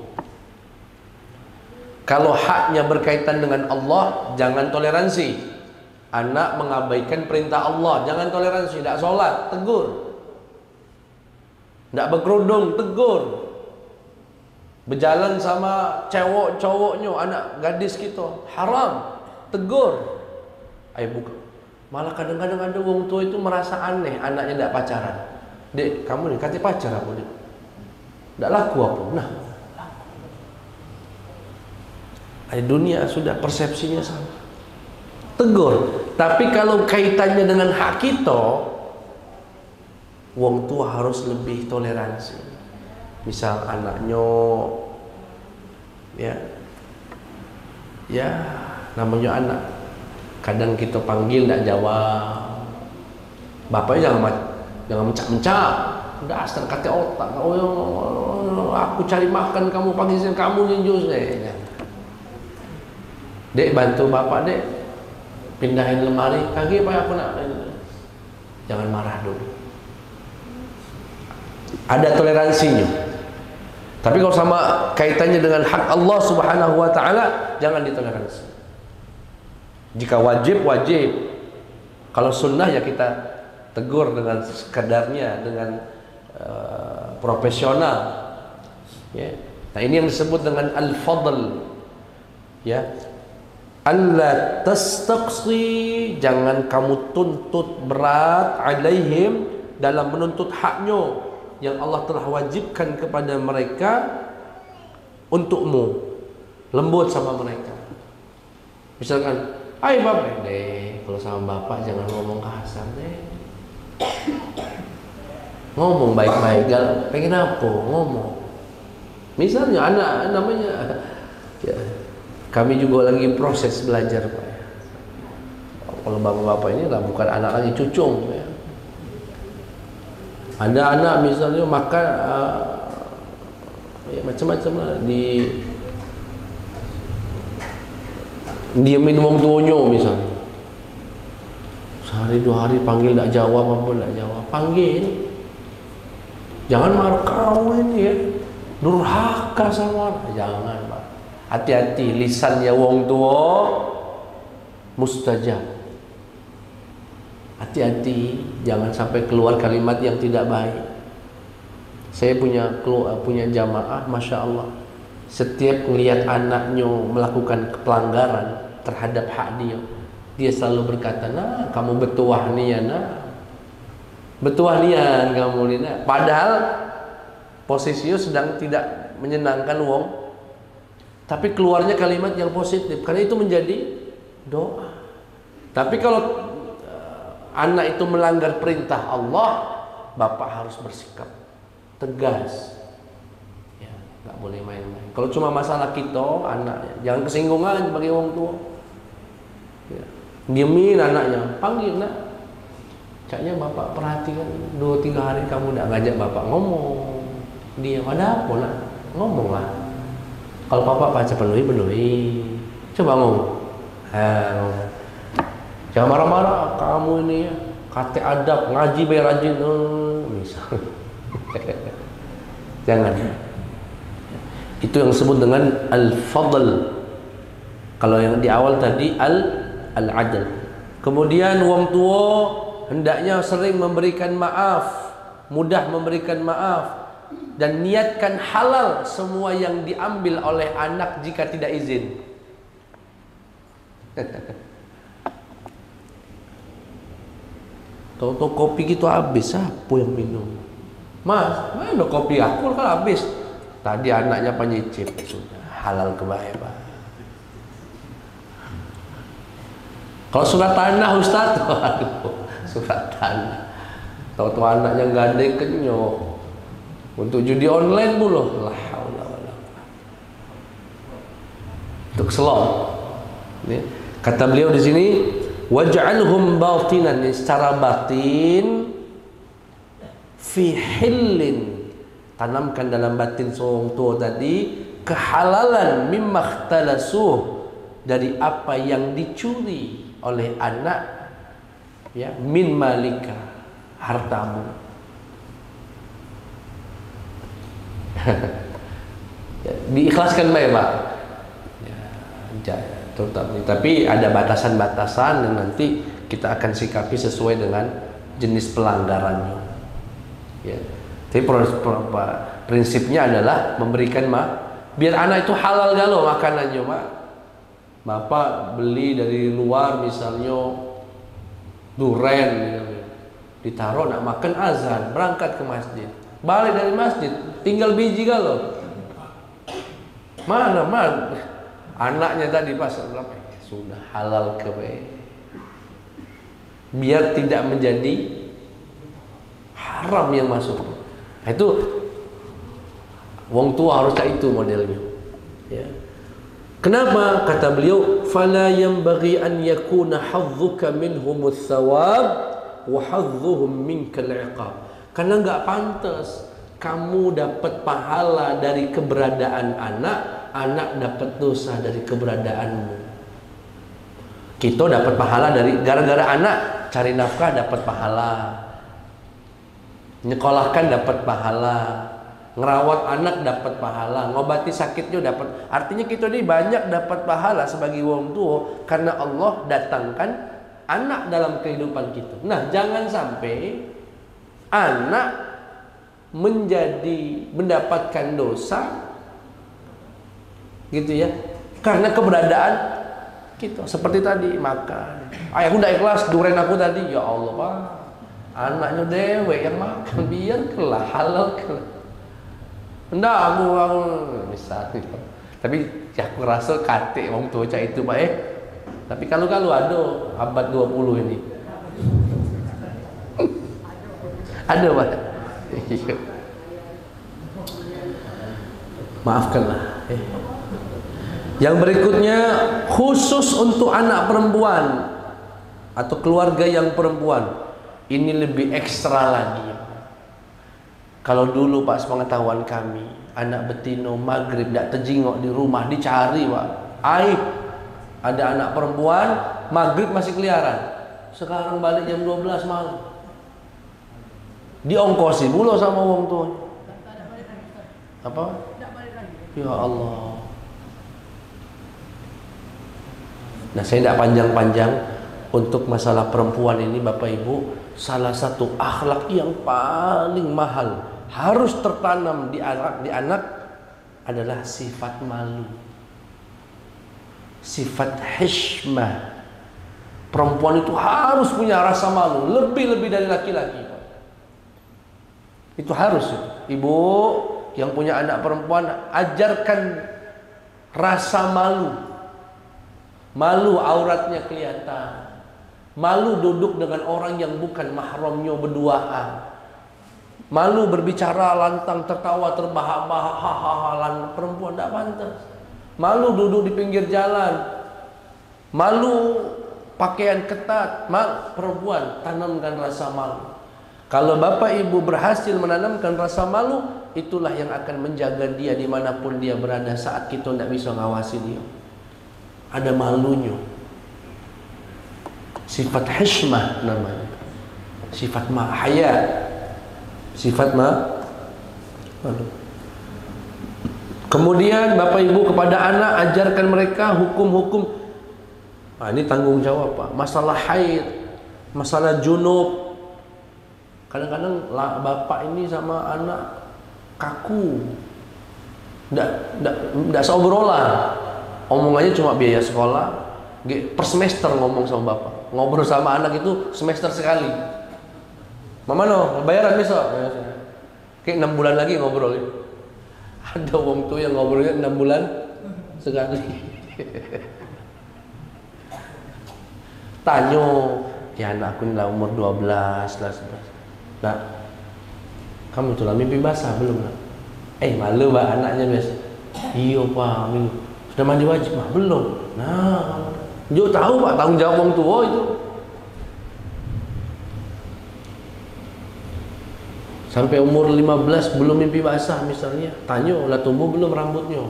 Kalau haknya berkaitan dengan Allah, jangan toleransi. Anak mengabaikan perintah Allah, jangan toleransi. Tidak sholat, tegur. Tidak berkerudung, tegur. Berjalan sama cowoknya, anak gadis kita, haram, tegur. Ayo buka. Malah kadang-kadang ada wong tua itu merasa aneh anaknya tidak pacaran. Dek, kamu nih katanya pacar aku, dek. Tidak laku apa? Nah, laku. Dunia sudah persepsinya sama. Tegur. Tapi kalau kaitannya dengan hak kita, wong tua harus lebih toleransi. Misal anaknya ya namanya anak, kadang kita panggil tidak jawab, bapaknya jangan mencak-mencak, dasar kata otak, aku cari makan kamu pagi siang kamu ninjus deh. Dek, bantu bapak dek pindahin lemari kaki apa aku nak, jangan marah dulu, ada toleransinya. Tapi kalau sama kaitannya dengan hak Allah Subhanahu wa taala, jangan ditoleransi. Jika wajib, wajib. Kalau sunnah ya kita tegur dengan sekadarnya, dengan profesional. Ya. Nah, ini yang disebut dengan al-fadl. Ya. Allah tastaqsi, jangan kamu tuntut berat alaihim dalam menuntut haknya yang Allah telah wajibkan kepada mereka untukmu. Lembut sama mereka. Misalkan, "Hai bapak, deh, kalau sama bapak jangan ngomong kasar deh. Ngomong baik-baik, pengen apa? Ngomong." Misalnya anak namanya ya, kami juga lagi proses belajar, Pak. Kalau bapak-bapak ini lah bukan anak lagi, cucung ya. Ada anak misalnya makan ya macam-macam lah, diamin wong tuanya misalnya. Sehari dua hari panggil tak jawab, apa tak jawab. Panggil. Jangan marah kau ini ya. Durhaka sama. Jangan, Pak. Hati-hati, lisannya wong tua mustajab. Hati-hati, jangan sampai keluar kalimat yang tidak baik. Saya punya jamaah, masya Allah. Setiap melihat anaknya melakukan pelanggaran terhadap hak dia, dia selalu berkata, "Nah, kamu betuah nih ya, nah, betuah nian kamu nih, nah." Padahal posisinya sedang tidak menyenangkan wong, tapi keluarnya kalimat yang positif, karena itu menjadi doa. Tapi kalau anak itu melanggar perintah Allah, bapak harus bersikap tegas. Ya, nggak boleh main-main. Kalau cuma masalah kita, anaknya, jangan kesinggungan sebagai orang tua. Ya. Diemin anaknya, panggil nak. Kayaknya bapak perhatikan 2-3 hari kamu nggak ngajak bapak ngomong. Dia ada apa nak? Ngomong lah. Kalau bapak baca penuhi. Coba ngomong. Ngomong. Jangan marah-marah, kamu ini ya, kata adab, ngaji biar rajin, misal. Jangan. Itu yang disebut dengan al-fadl. Kalau yang di awal tadi al-adl. Kemudian wong tua hendaknya sering memberikan maaf, mudah memberikan maaf, dan niatkan halal semua yang diambil oleh anak jika tidak izin. Tahu-tahu kopi gitu habis, apa yang minum? Mas, mana kopi aku kan habis. Tadi anaknya penyicip, sudah halal kebaya Pak. Kalau surat tanah Ustaz, aduh, surat tanah. Tahu-tahu anaknya gandeng kenyok. Untuk judi online pula, la haula wala quwwata. Untuk slot. Kata beliau di sini, waj'alhum batinan, secara batin, fi hillin, tanamkan dalam batin seorang tua tadi kehalalan mimma ikhtalasuh, dari apa yang dicuri oleh anak, ya, min malika, hartamu. Ya, diikhlaskan baik Pak. Ya, tetap. Tapi ada batasan-batasan yang nanti kita akan sikapi sesuai dengan jenis pelanggarannya. Ya. Tapi prinsipnya adalah memberikan biar anak itu halal galau makanannya Pak. Bapak beli dari luar misalnya duren, ditaruh nak makan azan, berangkat ke masjid. Balik dari masjid, tinggal biji galau. Mana anaknya tadi pas sudah halal ke biar tidak menjadi haram yang masuk. Nah, itu wong tua harus kayak itu modelnya. Ya. Kenapa? Kata beliau, fala yanbaghi an yakuna hadzuka minhumus thawab wa hadzuhum minkal iqab. Karena nggak pantas kamu dapat pahala dari keberadaan anak, anak dapat dosa dari keberadaanmu. Kita dapat pahala dari gara-gara anak cari nafkah dapat pahala, nyekolahkan dapat pahala, ngerawat anak dapat pahala, ngobati sakitnya dapat. Artinya kita ini banyak dapat pahala sebagai wong tua karena Allah datangkan anak dalam kehidupan kita. Nah, jangan sampai anak mendapatkan dosa gitu ya karena keberadaan kita. Seperti tadi makan, aku udah ikhlas duren aku tadi, ya Allah Pak, anaknya dewe yang makan, biar kelah halal kelah. Enggak aku misalnya. Tapi ya aku rasa kate wong tua cak itu Pak Tapi kalau ada abad 20 ini. Ada Pak. Maafkanlah. Yang berikutnya khusus untuk anak perempuan atau keluarga yang perempuan. Ini lebih ekstra lagi. Kalau dulu Pak, sepengetahuan kami, anak betino maghrib tidak terjingok di rumah dicari Pak. Aib. Ada anak perempuan maghrib masih keliaran. Sekarang balik jam 12 malam. Diongkosi pula sama wong tua. Apa? Ya Allah. Nah, saya tidak panjang-panjang untuk masalah perempuan ini Bapak Ibu. Salah satu akhlak yang paling mahal harus tertanam di anak adalah sifat malu, sifat hishmah. Perempuan itu harus punya rasa malu lebih dari laki-laki. Itu harus. Ibu yang punya anak perempuan, ajarkan rasa malu. Malu auratnya kelihatan, malu duduk dengan orang yang bukan mahramnya berduaan, malu berbicara lantang, tertawa terbahak-bahak, hahaha. Perempuan tidak pantas. Malu duduk di pinggir jalan, malu pakaian ketat. Perempuan tanamkan rasa malu. Kalau bapak ibu berhasil menanamkan rasa malu, itulah yang akan menjaga dia dimanapun dia berada saat kita tidak bisa ngawasi dia. Ada malunya. Sifat hishmah namanya. Sifat haya. Sifat malu. Kemudian bapak ibu kepada anak ajarkan mereka hukum-hukum. Ini tanggung jawab Pak. Masalah haid, masalah junub. Kadang-kadang bapak ini sama anak kaku, tidak seobrolan, omongannya cuma biaya sekolah, per semester ngomong sama bapak, ngobrol sama anak itu semester sekali, Mama no, bayaran besok. Kayak 6 bulan lagi ngobrol. Ada wong tuh yang ngobrolnya 6 bulan sekali. Tanyo, ya anakku ini lah umur 12 lah 11. Nak, kamu tuh lah mimpi basah belum nak? Malu pak anaknya biasa. Iya pak, sudah mandi wajib mah belum. Nah, Juk tahu pak tanggung jawab wong tua itu. Sampai umur 15 belum mimpi basah misalnya, tanyo lah tumbuh belum rambutnya,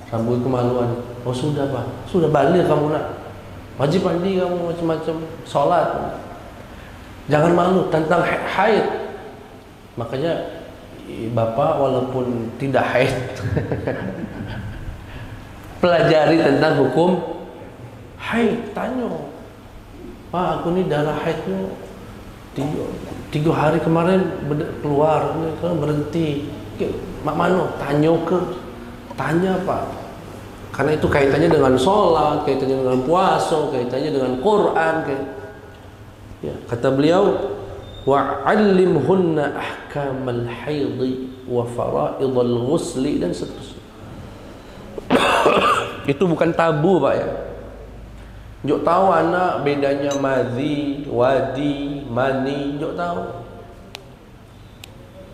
rambut kemaluan. Oh sudah pak, sudah balik kamu nak, wajib mandi kamu macam-macam, sholat. Jangan malu tentang haid. Makanya bapak walaupun tidak haid, pelajari tentang hukum haid. Tanyo, pak aku ini darah haidnya 3 hari kemarin keluar, berhenti. Mak mano? Tanya pak. Karena itu kaitannya dengan sholat, kaitannya dengan puasa, kaitannya dengan Quran. Ya, kata beliau, wa'allimhunna ahkamal haidhi wa fara'idhal ghusli dan seterusnya. Itu bukan tabu pak ya. Jok tahu anak bedanya madhi, wadi, mani, jok tahu.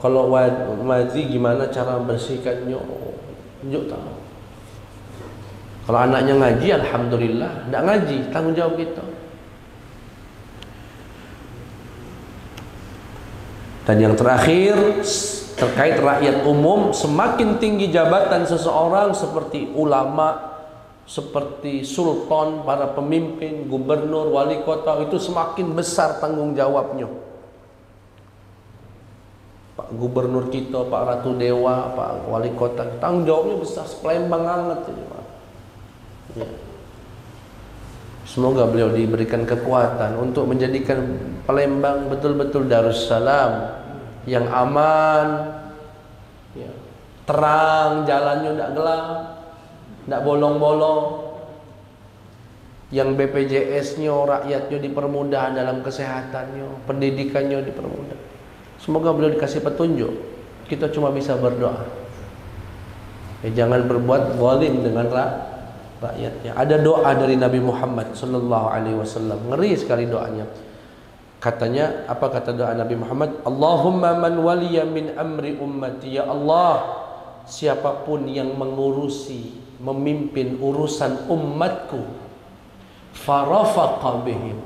Kalau madhi gimana cara bersihkannya, jok tahu. Kalau anaknya ngaji, alhamdulillah. Tidak ngaji, tanggung jawab kita. Dan yang terakhir terkait rakyat umum, semakin tinggi jabatan seseorang seperti ulama, seperti sultan, para pemimpin, gubernur, wali kota, itu semakin besar tanggung jawabnya. Pak gubernur kita, Pak Ratu Dewa, Pak wali kota, tanggung jawabnya besar, Palembang banget ini, Pak. Ya. Semoga beliau diberikan kekuatan untuk menjadikan Palembang betul-betul Darussalam yang aman, ya, terang, jalannya tidak gelap, tidak bolong-bolong, yang BPJS-nya rakyatnya dipermudah dalam kesehatannya, pendidikannya dipermudah. Semoga beliau dikasih petunjuk. Kita cuma bisa berdoa. Jangan berbuat zalim dengan rakyatnya. Ada doa dari Nabi Muhammad sallallahu alaihi wasallam. Ngeri sekali doanya. Katanya, apa kata doa Nabi Muhammad? Allahumma man waliya min amri ummati, ya Allah, siapapun yang mengurusi, memimpin urusan umatku, farafaqa bihim,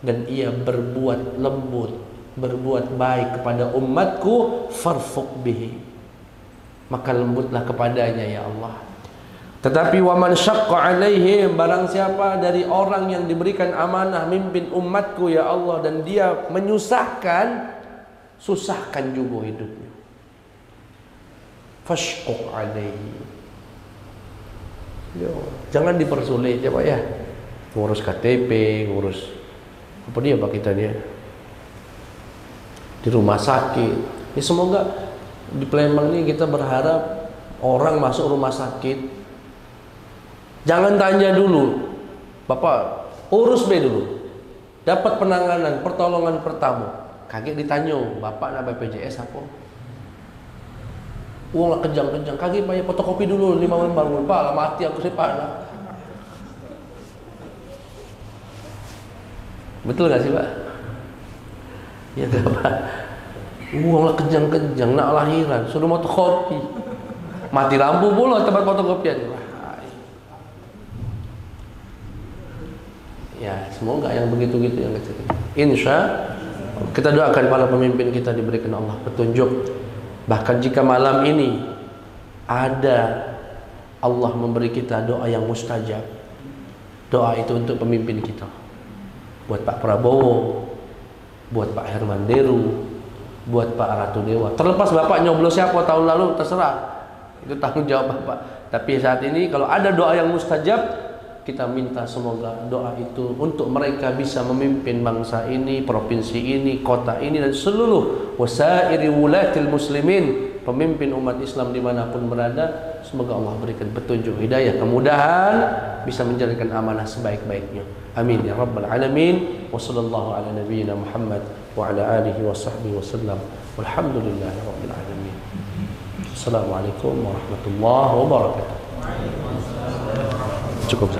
dan ia berbuat lembut, berbuat baik kepada umatku, farfuq bihi, maka lembutlah kepadanya ya Allah. Tetapi waman syaqqa alaihim, barang siapa dari orang yang diberikan amanah mimpin umatku ya Allah, dan dia menyusahkan, susahkan juga hidupnya. Fashquq alaihi, jangan dipersulit ya Pak ya. Ngurus KTP, ngurus apa dia Pak kita dia di rumah sakit. Ya semoga di Palembang ini kita berharap orang masuk rumah sakit jangan tanya dulu, Bapak urus B dulu, dapat penanganan, pertolongan pertama. Kaget ditanya, Bapak nak BPJS apa? Uang lah kejang-kejang, kaget Pak ya fotokopi dulu 5 lembar. Pak lah mati aku sih Pak lah. Betul gak sih Pak? Ya gak Pak. Uang lah kejang-kejang, nak lahiran, suruh fotokopi, mati lampu pula tempat fotokopian. Ya semoga yang begitu-gitu yang kecil. Insya kita doakan para pemimpin kita diberikan Allah petunjuk. Bahkan jika malam ini ada Allah memberi kita doa yang mustajab, doa itu untuk pemimpin kita, buat Pak Prabowo, buat Pak Herman Deru, buat Pak Ratu Dewa. Terlepas Bapak nyoblos siapa tahun lalu, terserah, itu tanggung jawab Bapak. Tapi saat ini kalau ada doa yang mustajab, kita minta semoga doa itu untuk mereka bisa memimpin bangsa ini, provinsi ini, kota ini, dan seluruh wasairi wulatil muslimin pemimpin umat Islam dimanapun berada. Semoga Allah berikan petunjuk, hidayah, kemudahan, bisa menjalankan amanah sebaik-baiknya. Amin ya rabbal alamin. Wa sallallahu ala nabiyyina Muhammad wa ala alihi wa sahbihi wasallam. Walhamdulillahi rabbil alamin. Assalamualaikum warahmatullahi wabarakatuh. Cukup.